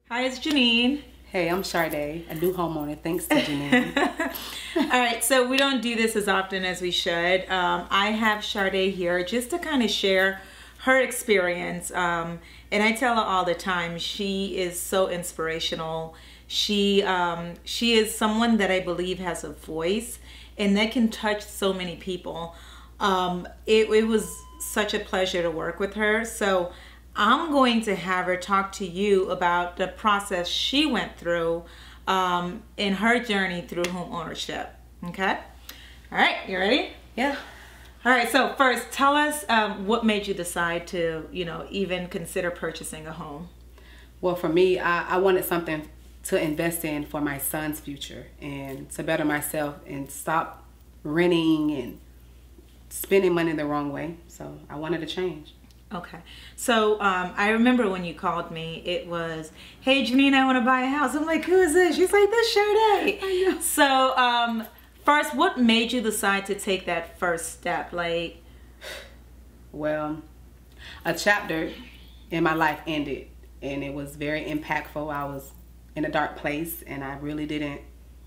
Hi, it's Janine. Hey, I'm Sharda, a new homeowner, thanks to Janine. All right, so we don't do this as often as we should. I have Sharda here just to kind of share her experience. And I tell her all the time, she is so inspirational. She is someone that I believe has a voice and that can touch so many people. It was such a pleasure to work with her. So I'm going to have her talk to you about the process she went through in her journey through home ownership. Okay? All right, you ready? Yeah. All right, so first, tell us what made you decide to, even consider purchasing a home? Well, for me, I wanted something to invest in for my son's future and to better myself and stop renting and spending money the wrong way. So I wanted to change. Okay, so I remember when you called me, it was, hey Janine, I want to buy a house. I'm like, who is this? She's like, this Sharda. I know. So first, what made you decide to take that first step? Well, a chapter in my life ended and it was very impactful. I was in a dark place and I really didn't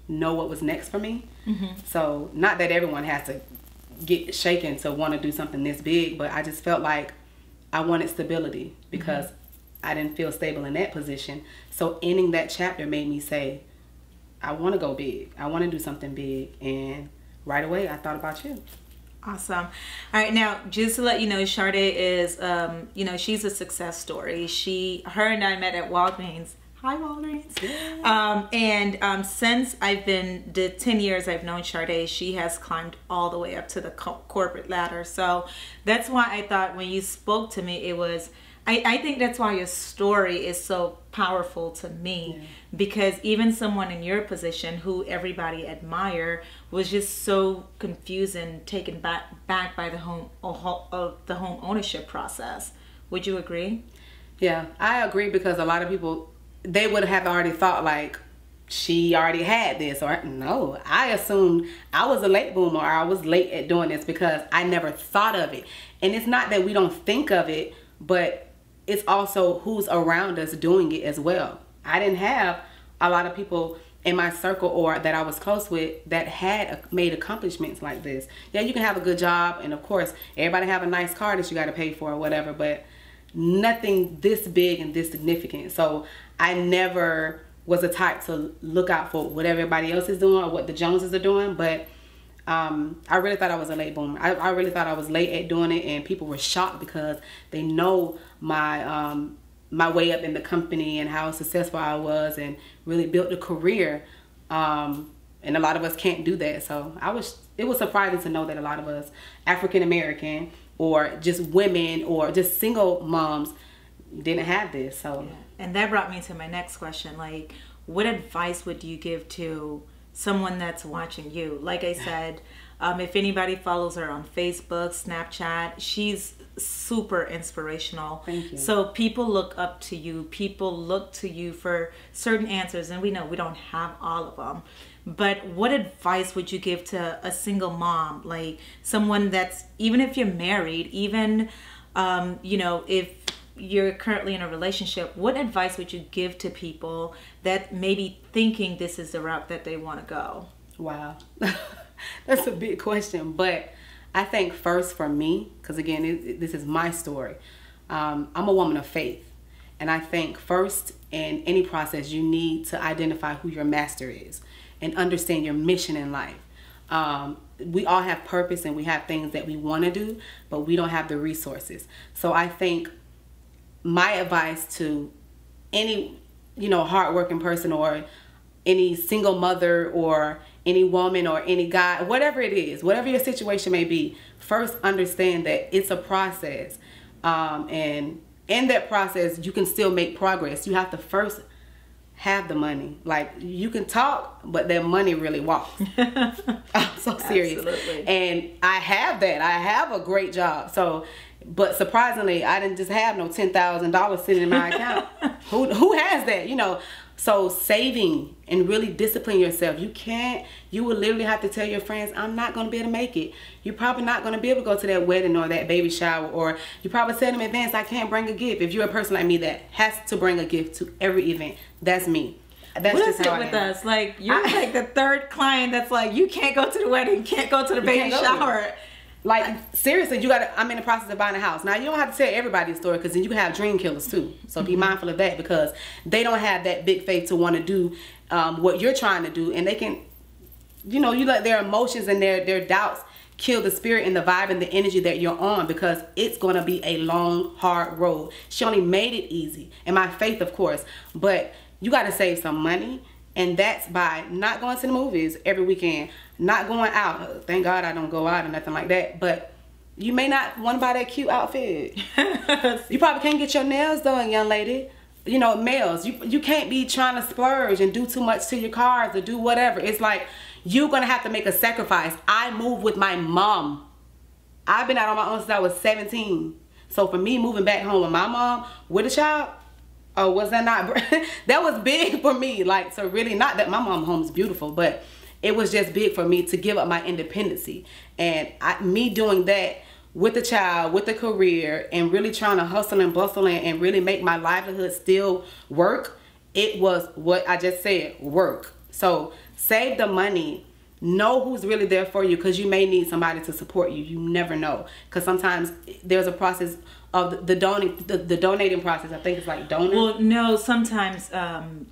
know what was next for me. So not that everyone has to get shaken to want to do something this big, but I just felt like I wanted stability because I didn't feel stable in that position. So ending that chapter made me say, I want to go big. I want to do something big. And right away, I thought about you. Awesome. All right, now, just to let you know, Sharda is, she's a success story. Her and I met at Walgreens. Hi, Walgreens. Yeah. Since the 10 years I've known Sharda, she has climbed all the way up to the corporate ladder. So that's why I thought when you spoke to me, I think that's why your story is so powerful to me, because even someone in your position who everybody admire was just so confused and taken back by the home ownership process. Would you agree? Yeah, I agree, because a lot of people, they would have already thought like she already had this, or no, I assumed I was a late bloomer or I was late at doing this because I never thought of it. And it's not that we don't think of it, but it's also who's around us doing it as well. I didn't have a lot of people in my circle or that I was close with that had made accomplishments like this. Yeah, you can have a good job, and of course everybody have a nice car that you got to pay for or whatever, but nothing this big and this significant. So I never was the type to look out for what everybody else is doing or what the Joneses are doing, but I really thought I was a late bloomer. I really thought I was late at doing it, and people were shocked because they know my my way up in the company and how successful I was and really built a career. And a lot of us can't do that. So it was surprising to know that a lot of us African American or just women or just single moms didn't have this. So yeah. And that brought me to my next question. Like, what advice would you give to someone that's watching you? Like I said, if anybody follows her on Facebook, Snapchat, she's super inspirational. Thank you. So people look up to you. People look to you for certain answers, and we know we don't have all of them. But what advice would you give to a single mom, like someone that's, even if you're married, even if you're currently in a relationship, what advice would you give to people that may be thinking this is the route that they want to go? Wow. That's a big question, but I think first for me, because again, this is my story, I'm a woman of faith, and I think first in any process you need to identify who your master is and understand your mission in life. We all have purpose and we have things that we want to do, but we don't have the resources. So I think my advice to any hardworking person or any single mother or any woman or any guy, whatever it is, whatever your situation may be, first understand that it's a process, and in that process you can still make progress. You have to first have the money. Like, you can talk, but that money really walks. I'm so serious. Absolutely. And I have that. I have a great job. So, but surprisingly, I didn't just have no $10,000 sitting in my account. Who has that? So saving and really discipline yourself. You will literally have to tell your friends, I'm not going to be able to make it. You're probably not going to be able to go to that wedding or that baby shower, or you probably tell them in advance, I can't bring a gift. If you're a person like me that has to bring a gift to every event, that's me. That's what just is how it I with am. us? Like, you're like the third client that's like, you can't go to the wedding, can't go to the baby shower. Like, seriously, I'm in the process of buying a house. Now, you don't have to tell everybody the story, because then you can have dream killers too. So be mindful of that, because they don't have that big faith to want to do what you're trying to do. And they can, you know, you let their emotions and their doubts kill the spirit and the vibe and the energy that you're on, because it's going to be a long, hard road. She only made it easy. And my faith, of course. But you got to save some money. And that's by not going to the movies every weekend, not going out. Thank God I don't go out or nothing like that. But you may not want to buy that cute outfit. You probably can't get your nails done, young lady. You know, males, you can't be trying to splurge and do too much to your cars or do whatever. It's like you're going to have to make a sacrifice. I moved with my mom. I've been out on my own since I was 17. So for me, moving back home with my mom with a child, oh, was that not? That was big for me. Like, so really, not that my mom home's beautiful, but it was just big for me to give up my independency. And me doing that with a child, with a career, and really trying to hustle and bustle and really make my livelihood still work, it was what I just said, work. So save the money. Know who's really there for you, because you may need somebody to support you. You never know, because sometimes there's a process of the donating process. I think it's like donating. Well, no, sometimes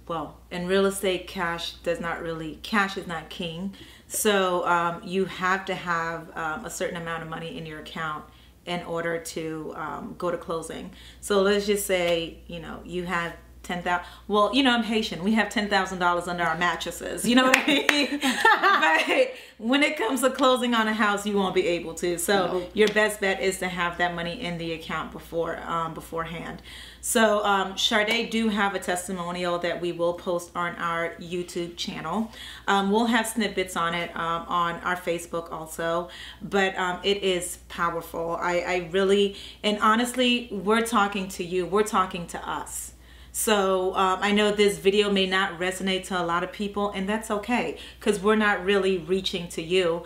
well, in real estate, cash is not king. So you have to have a certain amount of money in your account in order to go to closing. So let's just say, you know, you have 10,000. Well, you know, I'm Haitian. We have $10,000 under our mattresses. You know what I mean? But when it comes to closing on a house, you won't be able to. So your best bet is to have that money in the account beforehand. So Sharda do have a testimonial that we will post on our YouTube channel. We'll have snippets on it on our Facebook also. But it is powerful. I really, and honestly, we're talking to you. We're talking to us. So I know this video may not resonate to a lot of people, and that's okay, because we're not really reaching to you.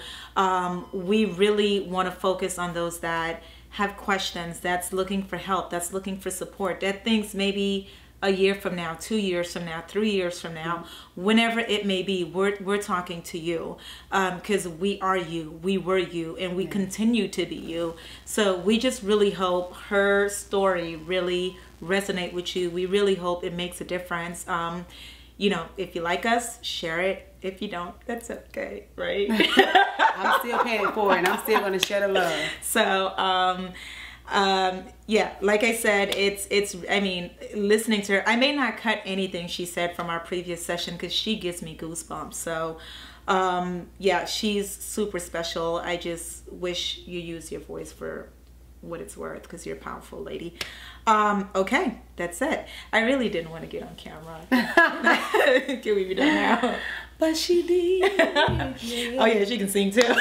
We really want to focus on those that have questions, that's looking for help, that's looking for support, that thinks maybe a year from now, 2 years from now, 3 years from now, whenever it may be, we're talking to you, because we are you, we were you, and we continue to be you. So we just really hope her story really resonate with you. We really hope it makes a difference. You know, if you like us, share it. If you don't, that's okay, right? I'm still paying for it, and I'm still going to share the love. So yeah, like I said, it's I mean, listening to her, I may not cut anything she said from our previous session, because she gives me goosebumps. So yeah, she's super special. I just wish you use your voice for what it's worth, because you're a powerful lady. Okay, that's it. I really didn't want to get on camera. Can we be done now? But she did. Oh yeah, she can sing too.